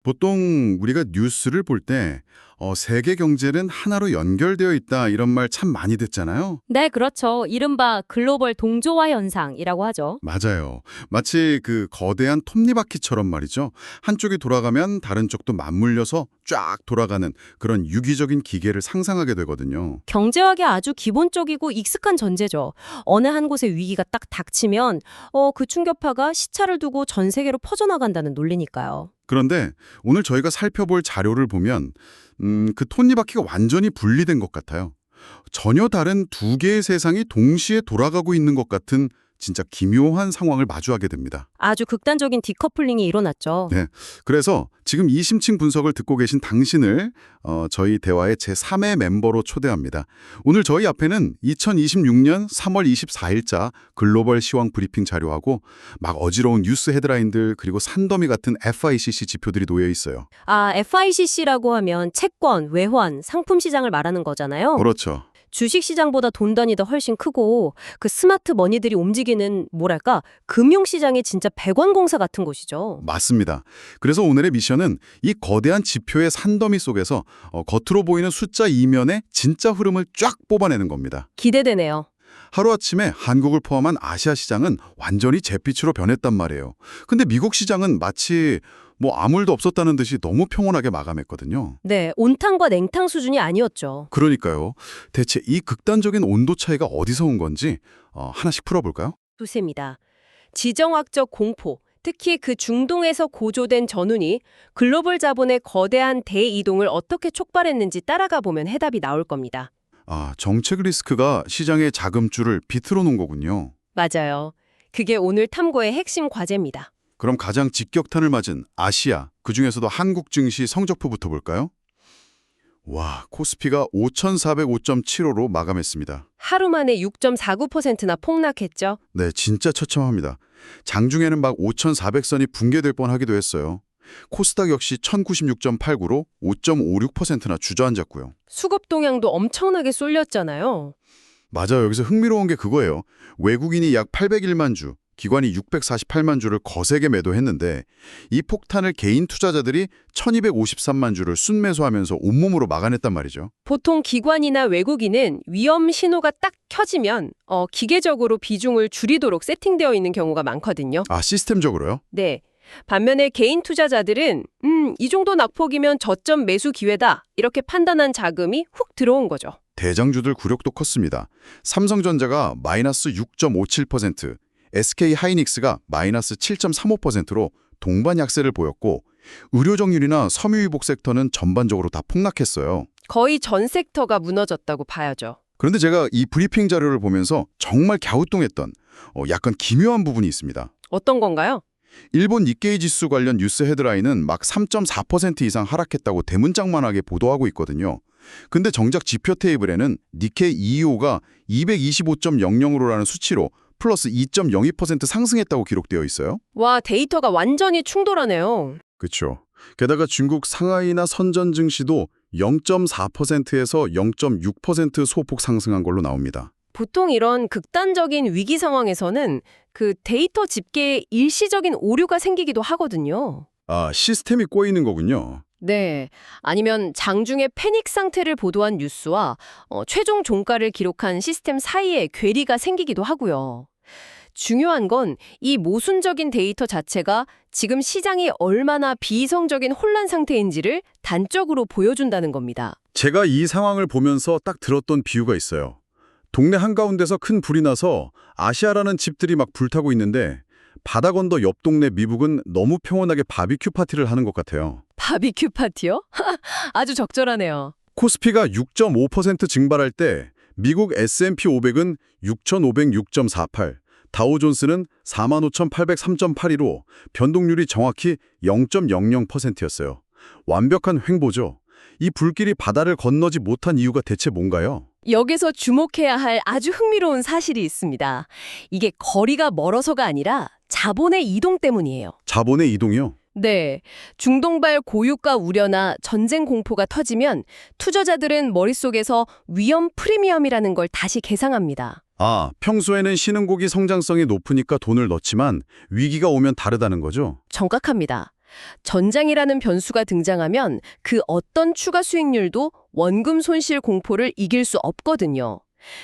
보통 우리가 뉴스를 볼 때 세계 경제는 하나로 연결되어 있다 이런 말 참 많이 듣잖아요. 네, 그렇죠. 이른바 글로벌 동조화 현상이라고 하죠. 맞아요. 마치 그 거대한 톱니바퀴처럼 말이죠. 한쪽이 돌아가면 다른 쪽도 맞물려서 쫙 돌아가는 그런 유기적인 기계를 상상하게 되거든요. 경제학의 아주 기본적이고 익숙한 전제죠. 어느 한 곳에 위기가 딱 닥치면 그 충격파가 시차를 두고 전 세계로 퍼져나간다는 논리니까요. 그런데 오늘 저희가 살펴볼 자료를 보면 그 톱니바퀴가 완전히 분리된 것 같아요. 전혀 다른 두 개의 세상이 동시에 돌아가고 있는 것 같은 진짜 기묘한 상황을 마주하게 됩니다. 아주 극단적인 디커플링이 일어났죠. 네, 그래서 지금 이 심층 분석을 듣고 계신 당신을 저희 대화의 제3의 멤버로 초대합니다. 오늘 저희 앞에는 2026년 3월 24일자 글로벌 시황 브리핑 자료하고 막 어지러운 뉴스 헤드라인들 그리고 산더미 같은 FICC 지표들이 놓여 있어요. FICC라고 하면 채권, 외환, 상품 시장을 말하는 거잖아요. 그렇죠. 주식 시장보다 돈 단위도 훨씬 크고 그 스마트 머니들이 움직이는 뭐랄까 금융 시장의 진짜 배관공사 같은 곳이죠. 맞습니다. 그래서 오늘의 미션은 이 거대한 지표의 산더미 속에서 겉으로 보이는 숫자 이면의 진짜 흐름을 쫙 뽑아내는 겁니다. 기대되네요. 하루아침에 한국을 포함한 아시아 시장은 완전히 잿빛으로 변했단 말이에요. 근데 미국 시장은 마치 아무 일도 없었다는 듯이 너무 평온하게 마감했거든요. 네, 온탕과 냉탕 수준이 아니었죠. 그러니까요. 대체 이 극단적인 온도 차이가 어디서 온 건지 하나씩 풀어볼까요? 두세입니다. 지정학적 공포, 특히 그 중동에서 고조된 전운이 글로벌 자본의 거대한 대이동을 어떻게 촉발했는지 따라가 보면 해답이 나올 겁니다. 정책 리스크가 시장의 자금줄을 비틀어 놓은 거군요. 맞아요. 그게 오늘 탐구의 핵심 과제입니다. 그럼 가장 직격탄을 맞은 아시아, 그중에서도 한국 증시 성적표부터 볼까요? 와, 코스피가 5,405.75로 마감했습니다. 하루 만에 6.49%나 폭락했죠. 네, 진짜 처참합니다. 장중에는 막 5,400선이 붕괴될 뻔하기도 했어요. 코스닥 역시 1,096.89로 5.56%나 주저앉았고요. 수급 동향도 엄청나게 쏠렸잖아요. 맞아요. 여기서 흥미로운 게 그거예요. 외국인이 약 801만 주, 기관이 648만 주를 거세게 매도했는데 이 폭탄을 개인 투자자들이 1253만 주를 순매수하면서 온몸으로 막아냈단 말이죠. 보통 기관이나 외국인은 위험 신호가 딱 켜지면 기계적으로 비중을 줄이도록 세팅되어 있는 경우가 많거든요. 시스템적으로요? 네. 반면에 개인 투자자들은 이 정도 낙폭이면 저점 매수 기회다 이렇게 판단한 자금이 훅 들어온 거죠. 대장주들 굴욕도 컸습니다. 삼성전자가 마이너스 6.57%, SK 하이닉스가 마이너스 7.35%로 동반 약세를 보였고 의료정률이나 섬유유복 섹터는 전반적으로 다 폭락했어요. 거의 전 섹터가 무너졌다고 봐야죠. 그런데 제가 이 브리핑 자료를 보면서 정말 갸우뚱했던 약간 기묘한 부분이 있습니다. 어떤 건가요? 일본 니케이 지수 관련 뉴스 헤드라인은 막 3.4% 이상 하락했다고 대문짝만하게 보도하고 있거든요. 근데 정작 지표 테이블에는 니케이 EEO가 225.00으로라는 수치로 플러스 2.02% 상승했다고 기록되어 있어요. 와, 데이터가 완전히 충돌하네요. 그렇죠. 게다가 중국 상하이나 선전 증시도 0.4%에서 0.6% 소폭 상승한 걸로 나옵니다. 보통 이런 극단적인 위기 상황에서는 그 데이터 집계에 일시적인 오류가 생기기도 하거든요. 시스템이 꼬이는 거군요. 네. 아니면 장중에 패닉 상태를 보도한 뉴스와 최종 종가를 기록한 시스템 사이에 괴리가 생기기도 하고요. 중요한 건 이 모순적인 데이터 자체가 지금 시장이 얼마나 비이성적인 혼란 상태인지를 단적으로 보여준다는 겁니다. 제가 이 상황을 보면서 딱 들었던 비유가 있어요. 동네 한가운데서 큰 불이 나서 아시아라는 집들이 막 불타고 있는데 바다 건너 옆 동네 미북은 너무 평온하게 바비큐 파티를 하는 것 같아요. 바비큐 파티요? 아주 적절하네요. 코스피가 6.5% 증발할 때 미국 S&P 500은 6,506.48, 다우존스는 45,803.82로 변동률이 정확히 0.00%였어요. 완벽한 횡보죠. 이 불길이 바다를 건너지 못한 이유가 대체 뭔가요? 여기서 주목해야 할 아주 흥미로운 사실이 있습니다. 이게 거리가 멀어서가 아니라 자본의 이동 때문이에요. 자본의 이동이요? 네. 중동발 고유가 우려나 전쟁 공포가 터지면 투자자들은 머릿속에서 위험 프리미엄이라는 걸 다시 계상합니다. 평소에는 신흥국이 성장성이 높으니까 돈을 넣지만 위기가 오면 다르다는 거죠? 정확합니다. 전장이라는 변수가 등장하면 그 어떤 추가 수익률도 원금 손실 공포를 이길 수 없거든요.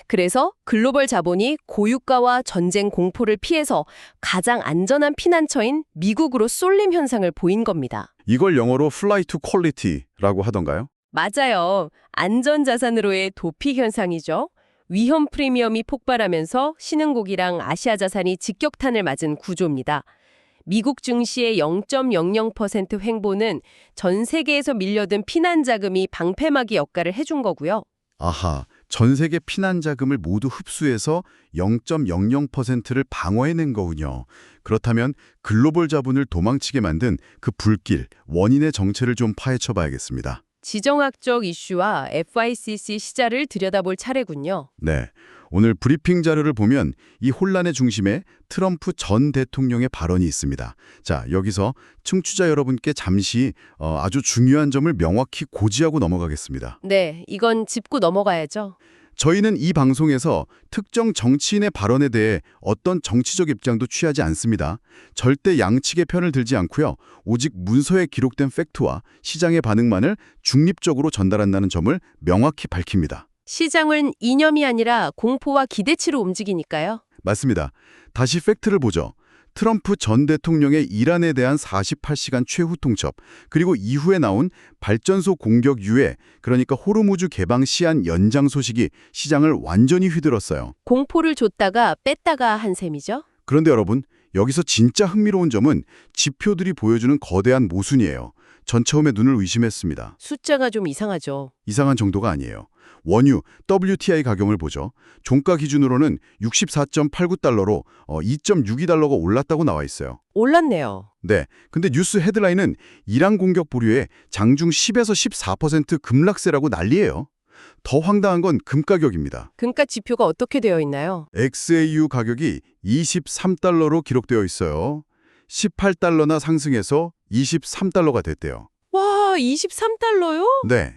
그래서 글로벌 자본이 고유가와 전쟁 공포를 피해서 가장 안전한 피난처인 미국으로 쏠림 현상을 보인 겁니다. 이걸 영어로 flight to quality라고 하던가요? 맞아요. 안전자산으로의 도피 현상이죠. 위험 프리미엄이 폭발하면서 신흥국이랑 아시아 자산이 직격탄을 맞은 구조입니다. 미국 증시의 0.00% 횡보는 전 세계에서 밀려든 피난 자금이 방패막이 역할을 해준 거고요. 아하, 전 세계 피난 자금을 모두 흡수해서 0.00%를 방어해낸 거군요. 그렇다면 글로벌 자본을 도망치게 만든 그 불길, 원인의 정체를 좀 파헤쳐 봐야겠습니다. 지정학적 이슈와 FICC 시자를 들여다볼 차례군요. 네, 오늘 브리핑 자료를 보면 이 혼란의 중심에 트럼프 전 대통령의 발언이 있습니다. 자, 여기서 청취자 여러분께 잠시 아주 중요한 점을 명확히 고지하고 넘어가겠습니다. 네, 이건 짚고 넘어가야죠. 저희는 이 방송에서 특정 정치인의 발언에 대해 어떤 정치적 입장도 취하지 않습니다. 절대 양측의 편을 들지 않고요. 오직 문서에 기록된 팩트와 시장의 반응만을 중립적으로 전달한다는 점을 명확히 밝힙니다. 시장은 이념이 아니라 공포와 기대치로 움직이니까요. 맞습니다. 다시 팩트를 보죠. 트럼프 전 대통령의 이란에 대한 48시간 최후 통첩, 그리고 이후에 나온 발전소 공격 유예, 그러니까 호르무즈 개방 시한 연장 소식이 시장을 완전히 휘둘렀어요. 공포를 줬다가 뺐다가 한 셈이죠. 그런데 여러분, 여기서 진짜 흥미로운 점은 지표들이 보여주는 거대한 모순이에요. 전 처음에 눈을 의심했습니다. 숫자가 좀 이상하죠. 이상한 정도가 아니에요. 원유, WTI 가격을 보죠. 종가 기준으로는 64.89달러로 2.62달러가 올랐다고 나와 있어요. 올랐네요. 네, 근데 뉴스 헤드라인은 이란 공격 보류에 장중 10에서 14% 급락세라고 난리예요. 더 황당한 건 금 가격입니다. 금가 지표가 어떻게 되어 있나요? XAU 가격이 23달러로 기록되어 있어요. 18달러나 상승해서 23달러가 됐대요. 와, 23달러요? 네.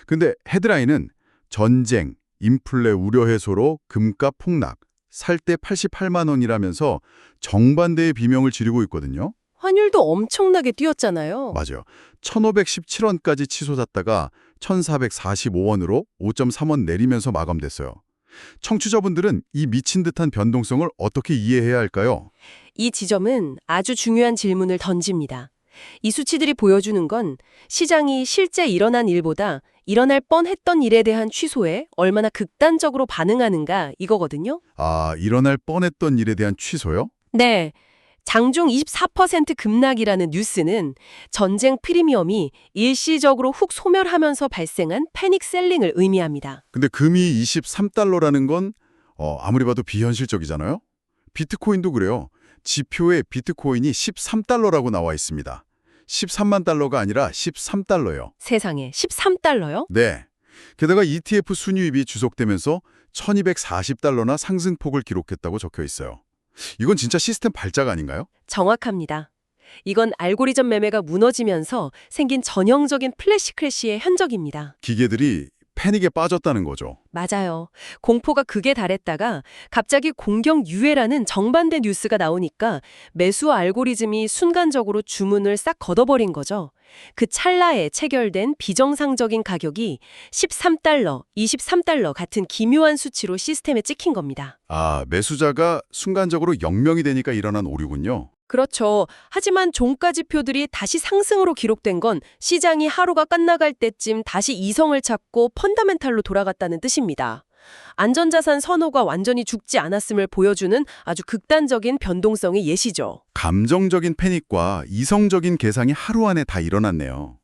근데 헤드라인은 전쟁, 인플레 우려 해소로 금가 폭락, 살 때 88만 원이라면서 정반대의 비명을 지르고 있거든요. 환율도 엄청나게 뛰었잖아요. 맞아요. 1517원까지 치솟았다가 1445원으로 5.3원 내리면서 마감됐어요. 청취자분들은 이 미친 듯한 변동성을 어떻게 이해해야 할까요? 이 지점은 아주 중요한 질문을 던집니다. 이 수치들이 보여주는 건 시장이 실제 일어난 일보다 일어날 뻔했던 일에 대한 취소에 얼마나 극단적으로 반응하는가 이거거든요. 아, 일어날 뻔했던 일에 대한 취소요? 네. 장중 24% 급락이라는 뉴스는 전쟁 프리미엄이 일시적으로 훅 소멸하면서 발생한 패닉 셀링을 의미합니다. 근데 금이 23달러라는 건 아무리 봐도 비현실적이잖아요? 비트코인도 그래요. 지표에 비트코인이 13달러라고 나와 있습니다. 13만 달러가 아니라 13달러요. 세상에 13달러요? 네. 게다가 ETF 순유입이 주속되면서 1240달러나 상승폭을 기록했다고 적혀 있어요. 이건 진짜 시스템 발작 아닌가요? 정확합니다. 이건 알고리즘 매매가 무너지면서 생긴 전형적인 플래시 크래시의 흔적입니다. 기계들이 패닉에 빠졌다는 거죠. 맞아요. 공포가 극에 달했다가 갑자기 공격 유예라는 정반대 뉴스가 나오니까 매수 알고리즘이 순간적으로 주문을 싹 걷어버린 거죠. 그 찰나에 체결된 비정상적인 가격이 13달러, 23달러 같은 기묘한 수치로 시스템에 찍힌 겁니다. 아, 매수자가 순간적으로 영명이 되니까 일어난 오류군요. 그렇죠. 하지만 종가 지표들이 다시 상승으로 기록된 건 시장이 하루가 끝나갈 때쯤 다시 이성을 찾고 펀더멘탈로 돌아갔다는 뜻입니다. 안전자산 선호가 완전히 죽지 않았음을 보여주는 아주 극단적인 변동성의 예시죠. 감정적인 패닉과 이성적인 계상이 하루 안에 다 일어났네요.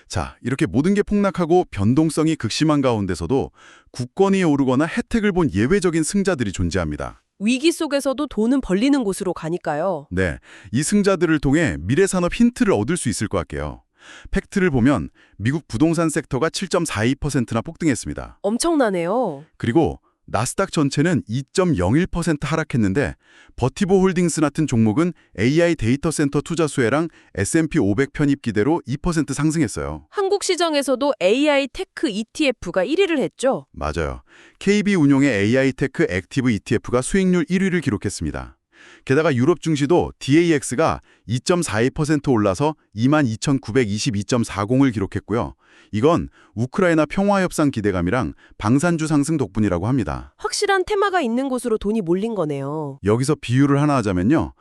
자, 이렇게 모든 게 폭락하고 변동성이 극심한 가운데서도 국권이 오르거나 혜택을 본 예외적인 승자들이 존재합니다. 위기 속에서도 돈은 벌리는 곳으로 가니까요. 네, 이 승자들을 통해 미래산업 힌트를 얻을 수 있을 것 같게요. 팩트를 보면 미국 부동산 섹터가 7.42%나 폭등했습니다. 엄청나네요. 그리고 나스닥 전체는 2.01% 하락했는데 버티보 홀딩스 같은 종목은 AI 데이터 센터 투자 수혜랑 S&P 500 편입 기대로 2% 상승했어요. 한국 시장에서도 AI 테크 ETF가 1위를 했죠. 맞아요. KB 운용의 AI 테크 액티브 ETF가 수익률 1위를 기록했습니다. 게다가 유럽 증시도 DAX가 2.42% 올라서 22,922.40을 기록했고요. 이건 우크라이나 평화협상 기대감이랑 방산주 상승 덕분이라고 합니다. 확실한 테마가 있는 곳으로 돈이 몰린 거네요. 여기서 비유를 하나 하자면요.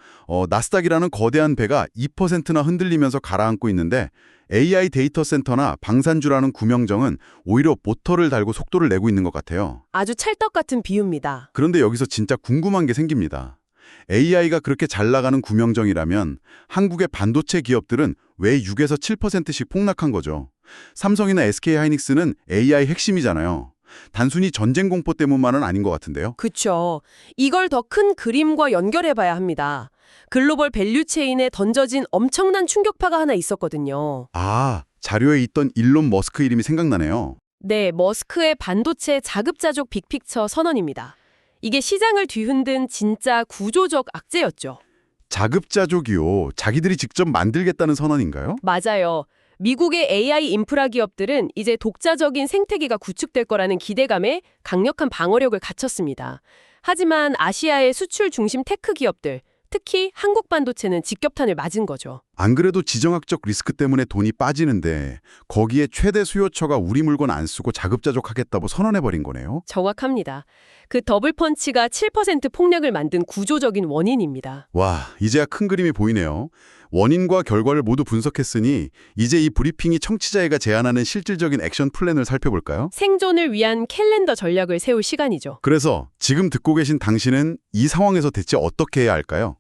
나스닥이라는 거대한 배가 2%나 흔들리면서 가라앉고 있는데 AI 데이터 센터나 방산주라는 구명정은 오히려 모터를 달고 속도를 내고 있는 것 같아요. 아주 찰떡 같은 비유입니다. 그런데 여기서 진짜 궁금한 게 생깁니다. AI가 그렇게 잘 나가는 구명정이라면 한국의 반도체 기업들은 왜 6에서 7%씩 폭락한 거죠? 삼성이나 SK하이닉스는 AI 핵심이잖아요. 단순히 전쟁 공포 때문만은 아닌 것 같은데요. 그쵸. 이걸 더 큰 그림과 연결해봐야 합니다. 글로벌 밸류체인에 던져진 엄청난 충격파가 하나 있었거든요. 아, 자료에 있던 일론 머스크 이름이 생각나네요. 네, 머스크의 반도체 자급자족 빅픽처 선언입니다. 이게 시장을 뒤흔든 진짜 구조적 악재였죠. 자급자족이요. 자기들이 직접 만들겠다는 선언인가요? 맞아요. 미국의 AI 인프라 기업들은 이제 독자적인 생태계가 구축될 거라는 기대감에 강력한 방어력을 갖췄습니다. 하지만 아시아의 수출 중심 테크 기업들, 특히 한국 반도체는 직격탄을 맞은 거죠. 안 그래도 지정학적 리스크 때문에 돈이 빠지는데 거기에 최대 수요처가 우리 물건 안 쓰고 자급자족하겠다고 선언해버린 거네요. 정확합니다. 그 더블 펀치가 7% 폭락을 만든 구조적인 원인입니다. 와, 이제야 큰 그림이 보이네요. 원인과 결과를 모두 분석했으니 이제 이 브리핑이 청취자애가 제안하는 실질적인 액션 플랜을 살펴볼까요? 생존을 위한 캘린더 전략을 세울 시간이죠. 그래서 지금 듣고 계신 당신은 이 상황에서 대체 어떻게 해야 할까요?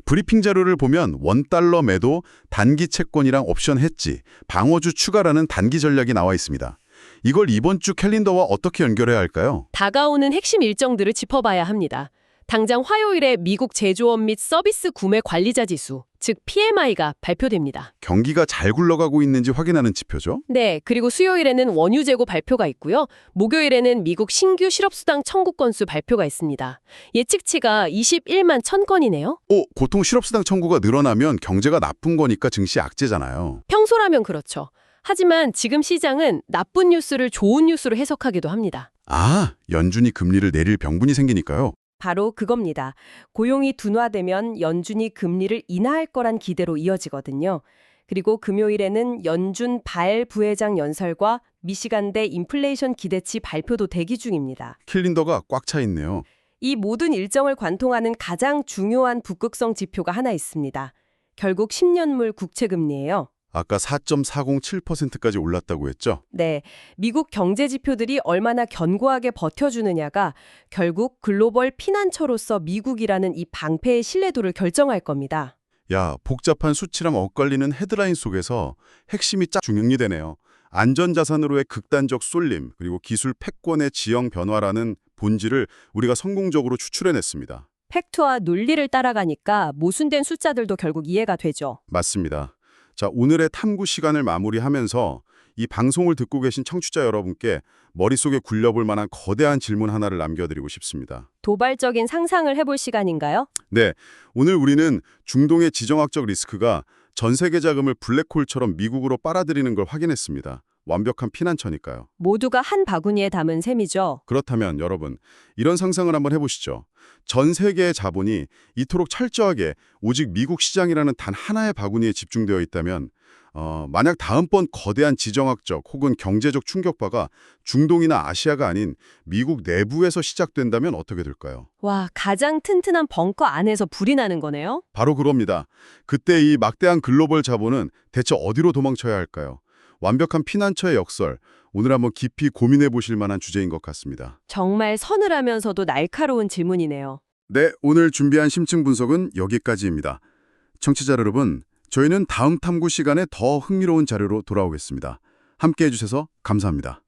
브리핑 자료를 보면 원달러 매도, 단기 채권이랑 옵션 해지, 방어주 추가라는 단기 전략이 나와 있습니다. 이걸 이번 주 캘린더와 어떻게 연결해야 할까요? 다가오는 핵심 일정들을 짚어봐야 합니다. 당장 화요일에 미국 제조업 및 서비스 구매 관리자 지수, 즉 PMI가 발표됩니다. 경기가 잘 굴러가고 있는지 확인하는 지표죠? 네, 그리고 수요일에는 원유 재고 발표가 있고요. 목요일에는 미국 신규 실업수당 청구 건수 발표가 있습니다. 예측치가 21만 1000건이네요. 보통 실업수당 청구가 늘어나면 경제가 나쁜 거니까 증시 악재잖아요. 평소라면 그렇죠. 하지만 지금 시장은 나쁜 뉴스를 좋은 뉴스로 해석하기도 합니다. 아, 연준이 금리를 내릴 병분이 생기니까요. 바로 그겁니다. 고용이 둔화되면 연준이 금리를 인하할 거란 기대로 이어지거든요. 그리고 금요일에는 연준 발 부회장 연설과 미시간대 인플레이션 기대치 발표도 대기 중입니다. 캘린더가 꽉 차 있네요. 이 모든 일정을 관통하는 가장 중요한 북극성 지표가 하나 있습니다. 결국 10년물 국채금리예요. 아까 4.407%까지 올랐다고 했죠? 네, 미국 경제 지표들이 얼마나 견고하게 버텨주느냐가 결국 글로벌 피난처로서 미국이라는 이 방패의 신뢰도를 결정할 겁니다. 야, 복잡한 수치랑 엇갈리는 헤드라인 속에서 핵심이 쫙 중용되네요. 안전자산으로의 극단적 쏠림, 그리고 기술 패권의 지형 변화라는 본질을 우리가 성공적으로 추출해냈습니다. 팩트와 논리를 따라가니까 모순된 숫자들도 결국 이해가 되죠. 맞습니다. 자, 오늘의 탐구 시간을 마무리하면서 이 방송을 듣고 계신 청취자 여러분께 머릿속에 굴려볼 만한 거대한 질문 하나를 남겨드리고 싶습니다. 도발적인 상상을 해볼 시간인가요? 네, 오늘 우리는 중동의 지정학적 리스크가 전 세계 자금을 블랙홀처럼 미국으로 빨아들이는 걸 확인했습니다. 완벽한 피난처니까요. 모두가 한 바구니에 담은 셈이죠. 그렇다면 여러분, 이런 상상을 한번 해보시죠. 전 세계의 자본이 이토록 철저하게 오직 미국 시장이라는 단 하나의 바구니에 집중되어 있다면 만약 다음번 거대한 지정학적 혹은 경제적 충격파가 중동이나 아시아가 아닌 미국 내부에서 시작된다면 어떻게 될까요? 와, 가장 튼튼한 벙커 안에서 불이 나는 거네요? 바로 그겁니다. 그때 이 막대한 글로벌 자본은 대체 어디로 도망쳐야 할까요? 완벽한 피난처의 역설, 오늘 한번 깊이 고민해 보실 만한 주제인 것 같습니다. 정말 서늘하면서도 날카로운 질문이네요. 네, 오늘 준비한 심층 분석은 여기까지입니다. 청취자 여러분, 저희는 다음 탐구 시간에 더 흥미로운 자료로 돌아오겠습니다. 함께해 주셔서 감사합니다.